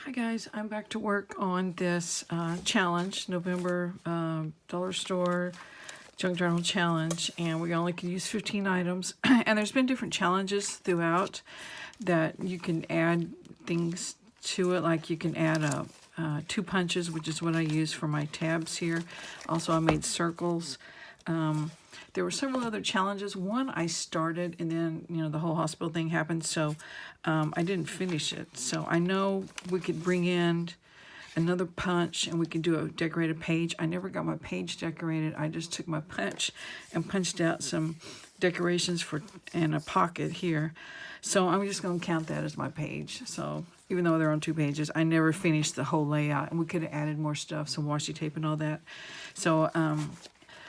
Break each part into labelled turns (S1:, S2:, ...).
S1: Hi guys, I'm back to work on this challenge, November Dollar Store Junk Journal Challenge, and we only can use 15 items. And there's been different challenges throughout that you can add things to it, like you can add 2 punches, which is what I use for my tabs here. Also, I made circles. There were several other challenges. One I started, and then the whole hospital thing happened, so I didn't finish it. So I know we could bring in another punch and we could do a decorated page. I never got my page decorated. I just took my punch and punched out some decorations in a pocket here. So I'm just going to count that as my page. So even though they're on 2 pages, I never finished the whole layout, and we could have added more stuff, some washi tape and all that. So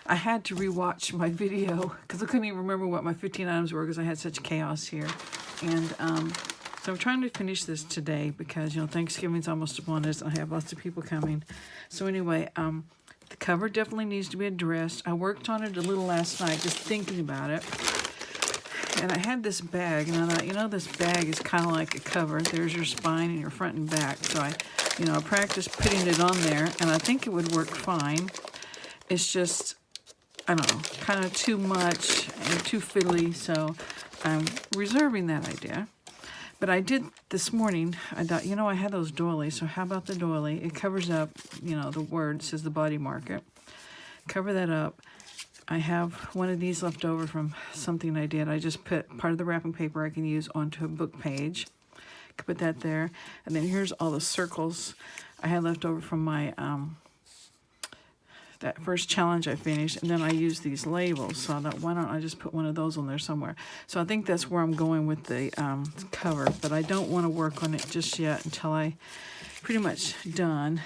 S1: I had to rewatch my video because I couldn't even remember what my 15 items were because I had such chaos here. And so I'm trying to finish this today because, Thanksgiving's almost upon us. I have lots of people coming. So anyway, the cover definitely needs to be addressed. I worked on it a little last night, just thinking about it. And I had this bag, and I thought, this bag is kind of like a cover. There's your spine and your front and back. So I practiced putting it on there, and I think it would work fine. It's just, I don't know, kind of too much and too fiddly, so I'm reserving that idea. But I did this morning, I thought, I had those doilies, so how about the doily? It covers up, the word, says the body market. Cover that up. I have one of these left over from something I did. I just put part of the wrapping paper I can use onto a book page. Put that there. And then here's all the circles I had left over from my that first challenge I finished, and then I used these labels, so I thought, why don't I just put one of those on there somewhere? So I think that's where I'm going with the cover, but I don't want to work on it just yet until I pretty much done.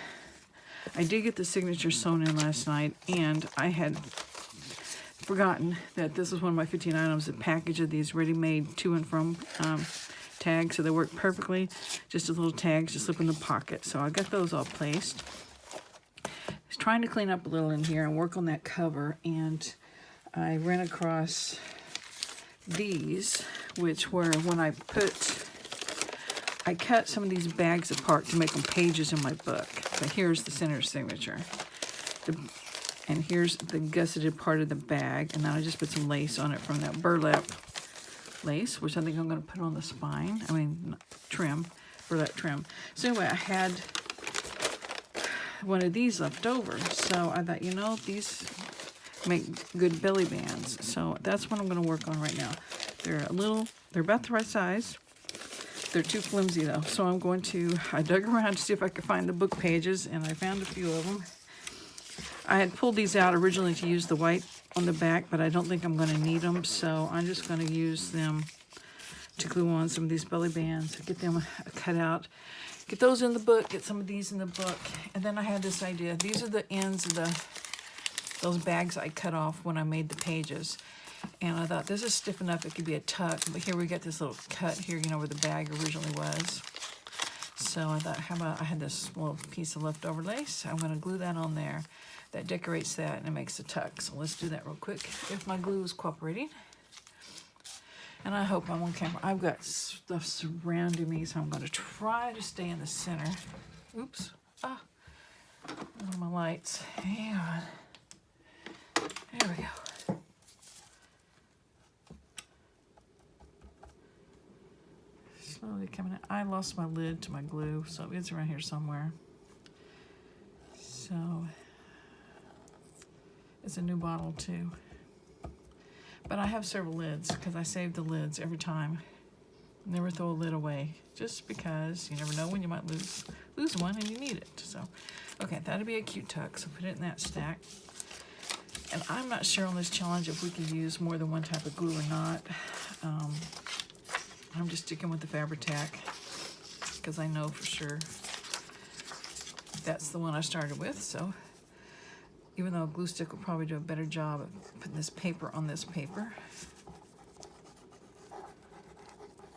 S1: I did get the signature sewn in last night, and I had forgotten that this is one of my 15 items, a package of these ready-made to and from tags, so they work perfectly, just as little tags to slip in the pocket. So I got those all placed. Trying to clean up a little in here and work on that cover, and I ran across these, which were when I cut some of these bags apart to make them pages in my book. So here's the center signature, and here's the gusseted part of the bag, and then I just put some lace on it from that burlap lace, which I think I'm going to put on the spine. Trim, burlap trim. So anyway, I had one of these left over, so I thought, these make good belly bands, so that's what I'm going to work on right now. They're about the right size. They're too flimsy though, so I dug around to see if I could find the book pages, and I found a few of them. I had pulled these out originally to use the white on the back, but I don't think I'm going to need them, so I'm just going to use them to glue on some of these belly bands, get them cut out. Get those in the book, get some of these in the book. And then I had this idea. These are the ends of those bags I cut off when I made the pages. And I thought, this is stiff enough, it could be a tuck. But here we got this little cut here, where the bag originally was. So I thought, how about, I had this little piece of leftover lace. I'm going to glue that on there. That decorates that, and it makes a tuck. So let's do that real quick, if my glue is cooperating. And I hope I'm on camera. I've got stuff surrounding me, so I'm going to try to stay in the center. Oops. One of my lights. Hang on. There we go. Slowly coming in. I lost my lid to my glue, so it's around here somewhere. So, it's a new bottle too. But I have several lids because I save the lids every time. Never throw a lid away, just because you never know when you might lose one and you need it. So, okay, that'd be a cute tuck. So put it in that stack. And I'm not sure on this challenge if we can use more than one type of glue or not. I'm just sticking with the Fabri-Tac because I know for sure that's the one I started with. So, even though a glue stick will probably do a better job of putting this paper on this paper.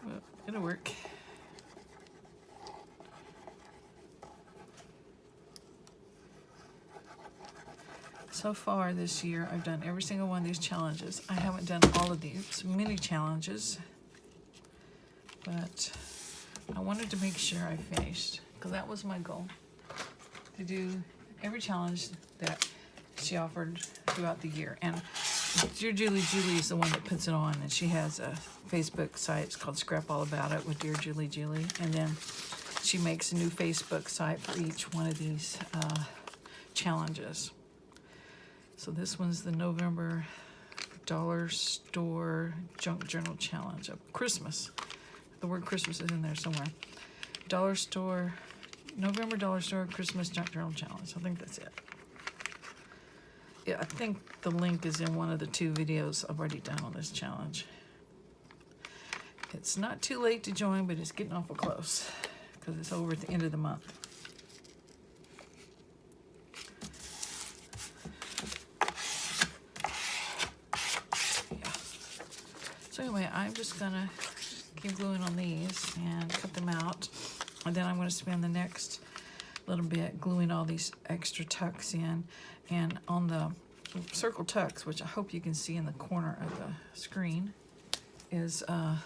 S1: Well, it'll work. So far this year, I've done every single one of these challenges. I haven't done all of these mini challenges, but I wanted to make sure I finished because that was my goal, to do every challenge that she offered throughout the year. And Dear Julie is the one that puts it on, and she has a Facebook site. It's called Scrap All About It with Dear Julie. And then she makes a new Facebook site for each one of these challenges. So this one's the November Dollar Store Junk Journal Challenge of Christmas. The word Christmas is in there somewhere. November Dollar Store Christmas Junk Journal Challenge. I think that's it. Yeah, I think the link is in one of the 2 videos I've already done on this challenge. It's not too late to join, but it's getting awful close because it's over at the end of the month. Yeah. So anyway, I'm just gonna keep gluing on these and cut them out, and then I'm going to spend the next little bit gluing all these extra tucks in. And on the circle tucks, which I hope you can see in the corner of the screen, is a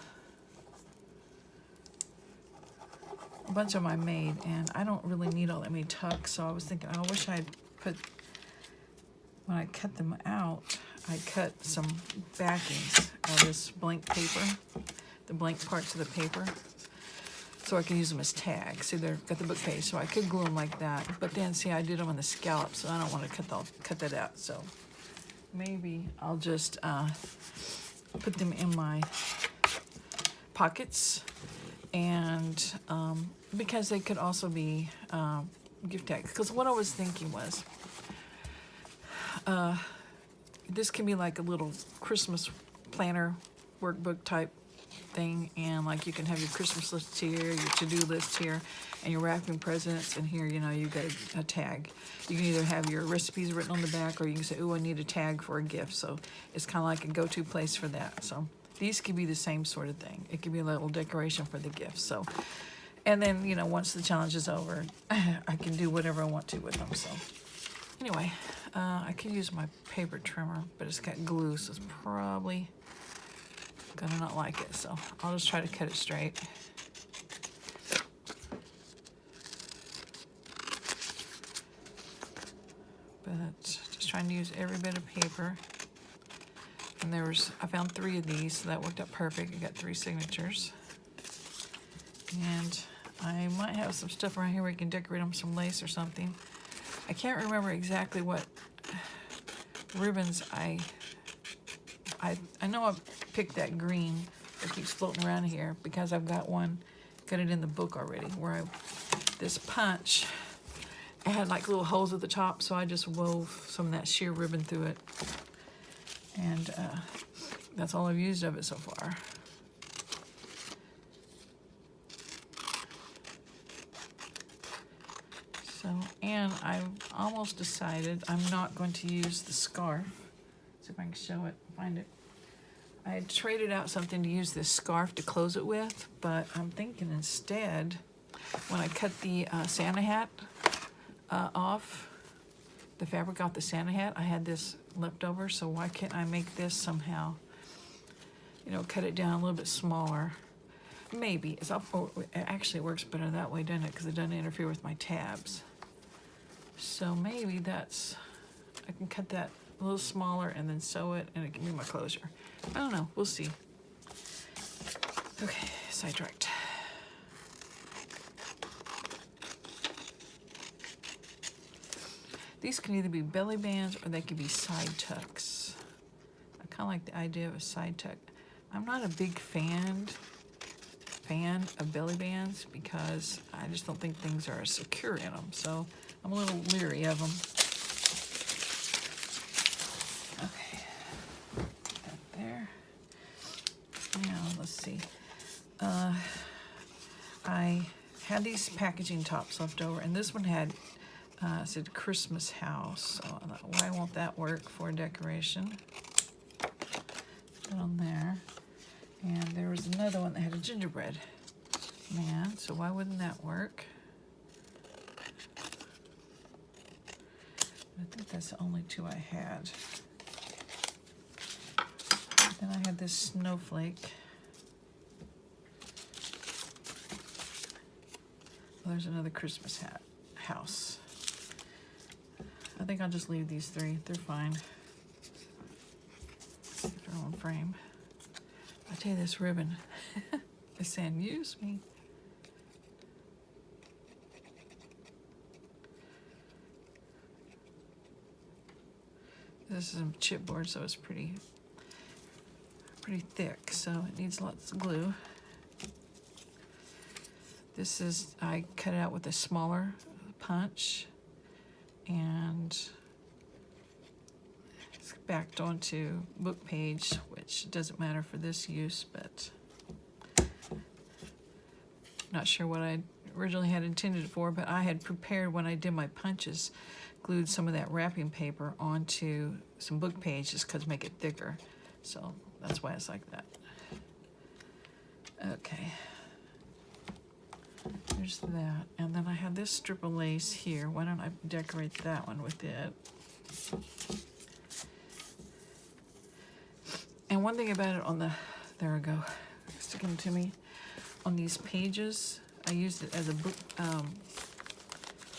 S1: bunch of them I made, and I don't really need all that many tucks, so I was thinking, I wish I'd put, when I cut them out, I cut some backings of this blank paper, the blank parts of the paper, so I can use them as tags. See, they've got the book page, so I could glue them like that. But then, see, I did them on the scallop, so I don't want to cut that out. So maybe I'll just put them in my pockets, and because they could also be gift tags. Because what I was thinking was, this can be like a little Christmas planner workbook type thing, and like you can have your Christmas list here, your to-do list here, and your wrapping presents, and here, you know, you got a tag. You can either have your recipes written on the back, or you can say, oh, I need a tag for a gift. So it's kind of like a go-to place for that. So these could be the same sort of thing. It could be a little decoration for the gift. So, and then, you know, once the challenge is over, I can do whatever I want to with them. So anyway, I could use my paper trimmer, but it's got glue, so it's probably gonna not like it, so I'll just try to cut it straight. But just trying to use every bit of paper. And I found 3 of these, so that worked out perfect. I got 3 signatures. And I might have some stuff around here where you can decorate them with some lace or something. I can't remember exactly what ribbons I know I picked that green that keeps floating around here because I've got it in the book already, where this punch, it had like little holes at the top, so I just wove some of that sheer ribbon through it. And that's all I've used of it so far. So, and I've almost decided I'm not going to use the scarf. See if I can show it, find it. I had traded out something to use this scarf to close it with, but I'm thinking instead, when I cut the Santa hat off, the fabric off the Santa hat, I had this left over, so why can't I make this somehow, you know, cut it down a little bit smaller? Maybe. Actually, it works better that way, doesn't it? Because it doesn't interfere with my tabs. So maybe I can cut that a little smaller and then sew it, and it can be my closure. I don't know. We'll see. Okay, sidetracked. These can either be belly bands or they could be side tucks. I kind of like the idea of a side tuck. I'm not a big fan of belly bands because I just don't think things are as secure in them. So I'm a little leery of them. Okay, that there. Now let's see. I had these packaging tops left over, and this one had said Christmas house. So I thought, why won't that work for decoration? Put on there. And there was another one that had a gingerbread man, so why wouldn't that work? I think that's the only 2 I had. Then I had this snowflake. There's another Christmas hat house. I think I'll just leave these three. They're fine. Let's see if they're on frame. I tell you, this ribbon is saying, use me. This is a chipboard, so it's pretty thick, so it needs lots of glue. This is, I cut it out with a smaller punch, and it's backed onto book page, which doesn't matter for this use, but not sure what I originally had intended it for, but I had prepared when I did my punches, glued some of that wrapping paper onto some book pages because make it thicker. So that's why it's like that. Okay. There's that. And then I have this strip of lace here. Why don't I decorate that one with it? And one thing about it on the, there we go, sticking to me, on these pages, I used it as a book,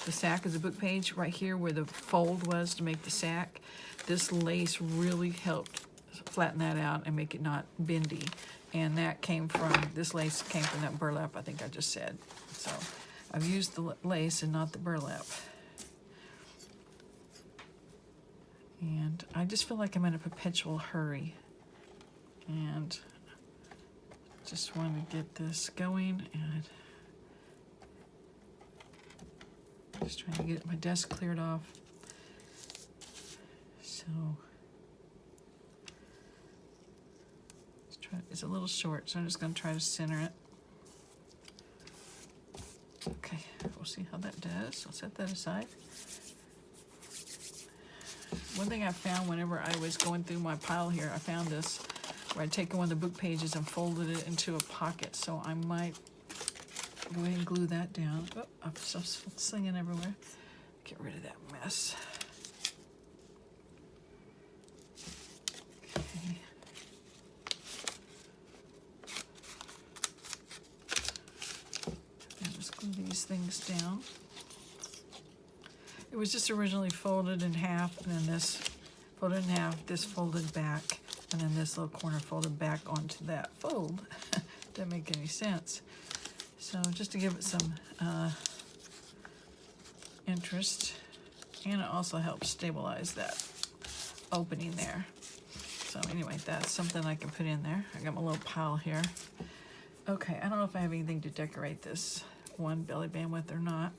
S1: the sack as a book page right here where the fold was to make the sack. This lace really helped flatten that out and make it not bendy. And that came from, this lace came from that burlap I think I just said. So I've used the lace and not the burlap. And I just feel like I'm in a perpetual hurry. And just want to get this going, and just trying to get my desk cleared off. So it's a little short, so I'm just going to try to center it. Okay, we'll see how that does. I'll set that aside. One thing I found whenever I was going through my pile here, I found this where I'd taken one of the book pages and folded it into a pocket, so I might go ahead and glue that down. Oh, I'm just slinging everywhere. Get rid of that mess. Okay. And just glue these things down. It was just originally folded in half, and then this folded in half, this folded back, and then this little corner folded back onto that fold. Didn't make any sense. So just to give it some interest, and it also helps stabilize that opening there. So anyway, that's something I can put in there. I got my little pile here. Okay, I don't know if I have anything to decorate this one belly band with or not.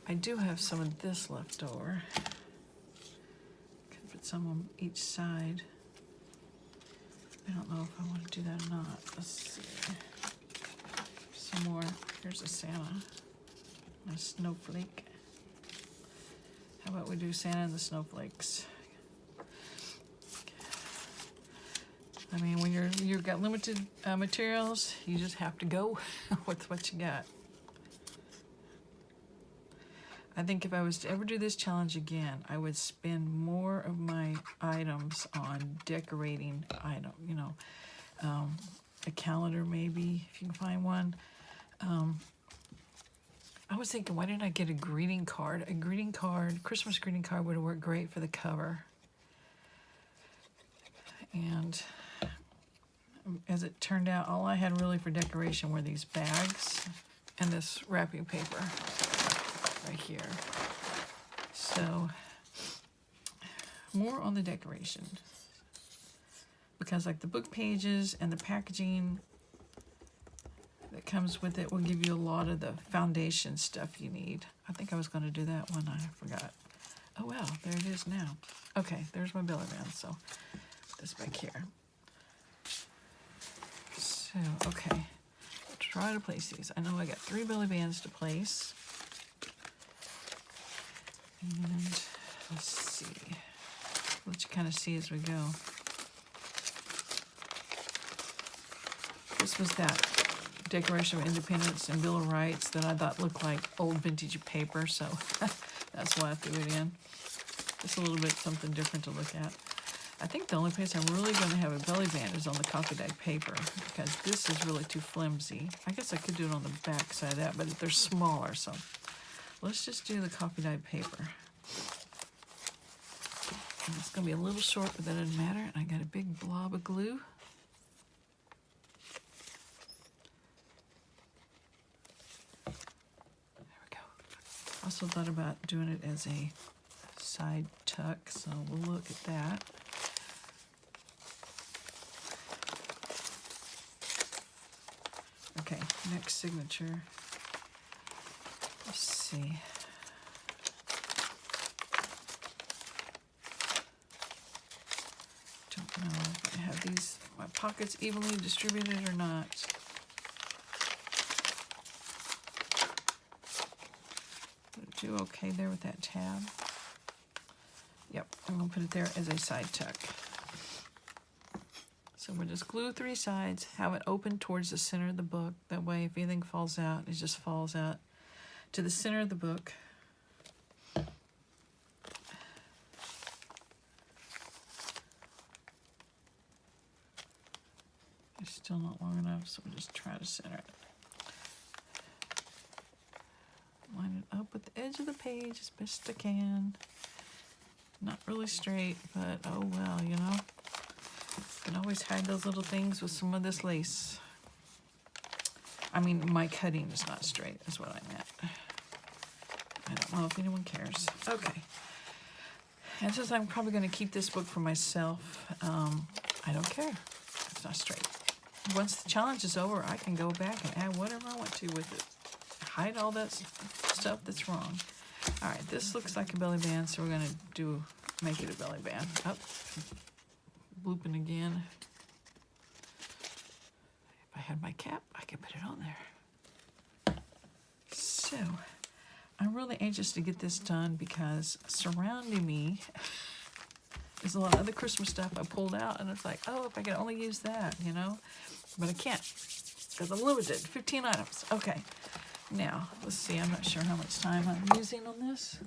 S1: I do have some of this left over. Could put some on each side. I don't know if I want to do that or not. Let's see. Some more. Here's a Santa. A snowflake. How about we do Santa and the snowflakes? I mean, when you've got limited materials, you just have to go with what you got. I think if I was to ever do this challenge again, I would spend more of my items on decorating item, you know, a calendar maybe, if you can find one. I was thinking, why didn't I get a greeting card? A greeting card, Christmas greeting card would have worked great for the cover. And as it turned out, all I had really for decoration were these bags and this wrapping paper right here. So more on the decoration, because like the book pages and the packaging that comes with it will give you a lot of the foundation stuff you need. I think I was going to do that one. I forgot. Oh well, there it is now. Okay, there's my belly band. So put this back here. So okay, try to place these. I know I got 3 belly bands to place. And let's see. Let you kind of see as we go. This was that Declaration of Independence and Bill of Rights that I thought looked like old vintage paper, so that's why I threw it in. Just a little bit something different to look at. I think the only place I'm really going to have a belly band is on the coffee dyed paper, because this is really too flimsy. I guess I could do it on the back side of that, but they're smaller, so let's just do the coffee dyed paper. And it's going to be a little short, but that doesn't matter. And I got a big blob of glue. There we go. Also thought about doing it as a side tuck, so we'll look at that. Okay, next signature. Let's see. Don't know if I have these, my pockets evenly distributed or not. Do okay there with that tab. Yep, I'm gonna put it there as a side tuck. So we'll just glue 3 sides, have it open towards the center of the book. That way, if anything falls out, it just falls out to the center of the book. It's still not long enough, so we'll just try to center it. Line it up with the edge of the page as best I can. Not really straight, but oh well, you know. Can always hide those little things with some of this lace. I mean, my cutting is not straight, is what I meant. I don't know if anyone cares. Okay. And since I'm probably going to keep this book for myself, I don't care. It's not straight. Once the challenge is over, I can go back and add whatever I want to with it. Hide all that stuff that's wrong. All right, this looks like a belly band, so we're going to make it a belly band. Oh, blooping again. If I had my cap, I could put it on there. So, I'm really anxious to get this done because surrounding me is a lot of other Christmas stuff I pulled out, and it's like, oh, if I could only use that, you know? But I can't, because I'm limited, 15 items. Okay, now, let's see, I'm not sure how much time I'm using on this.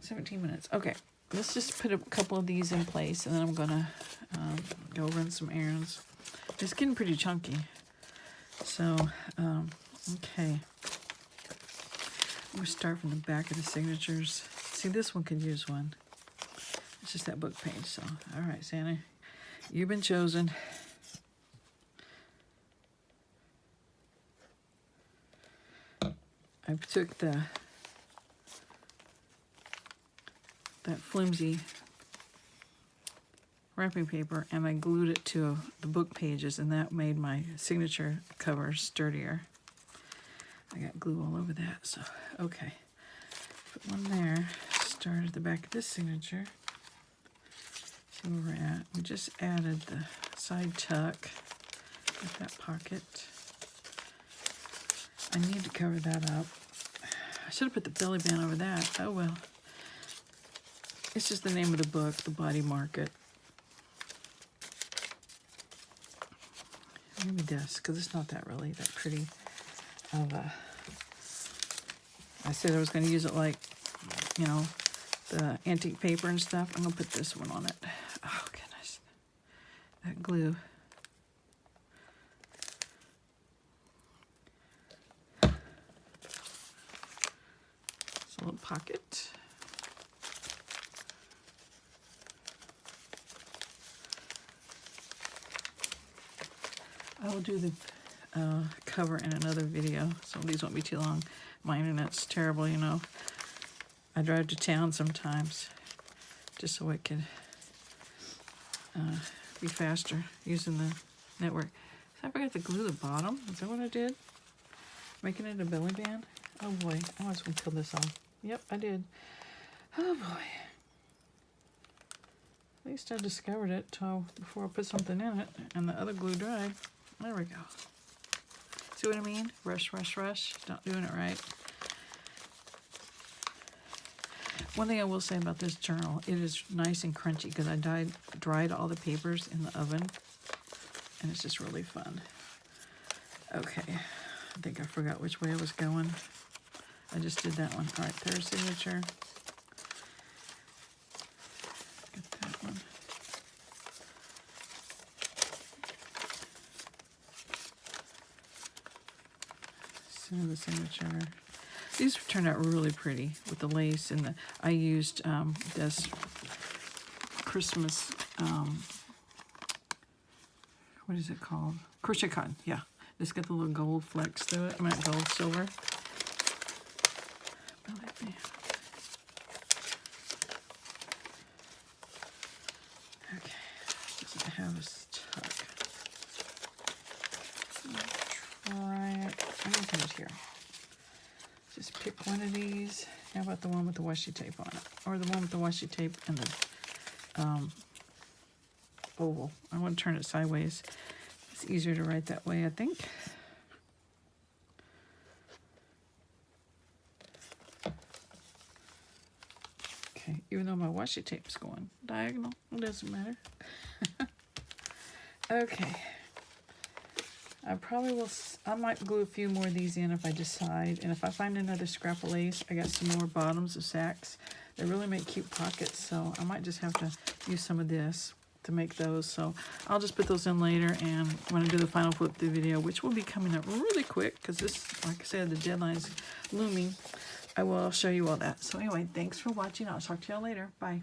S1: 17 minutes, okay. Let's just put a couple of these in place, and then I'm gonna go run some errands. It's getting pretty chunky. So, okay. We'll start from the back of the signatures. See, this one could use one. It's just that book page, so. All right, Santa, you've been chosen. I took that flimsy wrapping paper and I glued it to the book pages, and that made my signature cover sturdier. I got glue all over that, so okay. Put one there, start at the back of this signature. See where we're at. We just added the side tuck with that pocket. I need to cover that up. I should have put the belly band over that. Oh well. It's just the name of the book, The Body Market. Maybe this, because it's not that really that pretty of a... I said I was going to use it like, you know, the antique paper and stuff. I'm going to put this one on it. Oh, goodness. That glue. It's a little pocket. I will do the cover in another video, so these won't be too long. My internet's terrible, you know. I drive to town sometimes just so it could be faster using the network. So I forgot to glue the bottom. Is that what I did? Making it a belly band? Oh boy, I was going to peel this off. Yep, I did. Oh boy. At least I discovered it before I put something in it and the other glue dried. There we go. See what I mean? Rush, rush, rush. Not doing it right. One thing I will say about this journal, it is nice and crunchy because I dried all the papers in the oven, and it's just really fun. Okay, I think I forgot which way I was going. I just did that one. All right, third signature. Get that one. And the signature. These turned out really pretty with the lace and the. I used this Christmas. What is it called? Crochet cotton. Yeah, it's got the little gold flecks through it. I mean, gold silver. Okay, does it have a tuck? Try it. I'm gonna put it here. Just pick one of these. How about the one with the washi tape on it? Or the one with the washi tape and the oval. I want to turn it sideways. It's easier to write that way, I think. Okay, even though my washi tape's going diagonal, it doesn't matter. Okay. I probably will, I might glue a few more of these in if I decide. And if I find another scrap of lace, I got some more bottoms of sacks. They really make cute pockets, so I might just have to use some of this to make those. So I'll just put those in later, and when I do the final flip through video, which will be coming up really quick, because this, like I said, the deadline is looming, I will show you all that. So anyway, thanks for watching. I'll talk to y'all later. Bye.